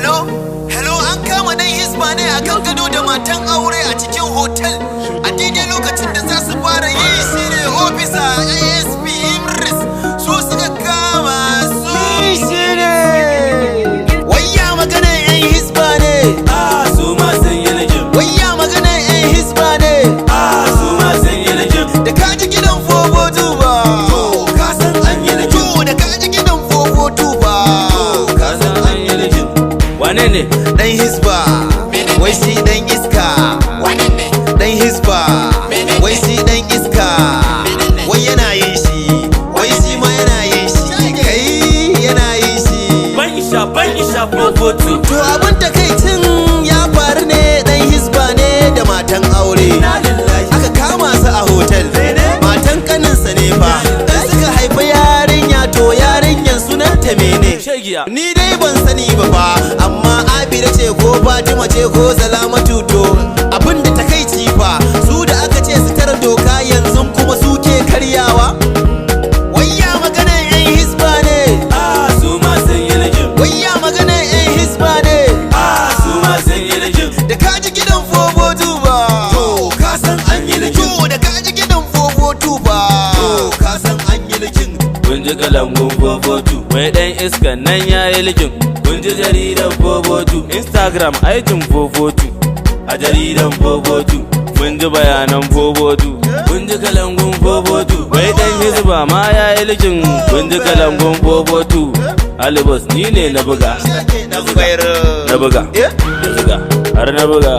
Hello, an kama dan hisba ne akan gado da matan aure a cikin hotel. A daidai lokacin da za su fara yi shi ne ofisa ASP Imris su suka kama su. Shi ne. Wayya maganar yan hisba ne. Su ma sun yi likin. Wayya maganar yan hisba ne. Su ma sun yi likin. Da kaji gidan fobo tuba. Ka san an yi likin. Da kaji gidan fobo tuba. Ka san an yi likin. Wane ne? Dan hisba. Wai shi dan iska. Dan hisba. Wai shi dan iska. Wai yana yin shi. Wai shi ma yana yin shi. Kai yana yin shi. Ban isha fofotu. To abin takaicin ya faru ne dan hisba ne da matan aure. Aka kama su a hotel. Matan kaninsa ne fa. Dan suka haifi yarinya to yarinyan sunanta mene? Ni dai ban sani ba fa. Amma Abida ce ko Fatima ce ko Salamatu to abin da takaici fa su da aka ce su tara doka yanzu kuma su ke karyawa. Wayya maganar yan hisba ne. Su ma sun yi likin. Wayya maganar yan hisba ne. Su ma sun yi likin. Da kaji gidan fobo tuba. Ka san an yi likin. Da kaji gidan fobo tuba. Ka san an yi likin. Kun ji kalangun fofotu. Mai dan iskan nan ya yi likin. Kun ji jaridan fofotu. Instagram aikin fofotu. A jaridan fofotu. Mun ji bayanan fofotu. Kun ji kalangun fofotu. Mai dan hisba ma ya yi likin. Kun ji kalangun fofotu. Alibas ni ne na buga. Na buga. Na buga. Har na buga.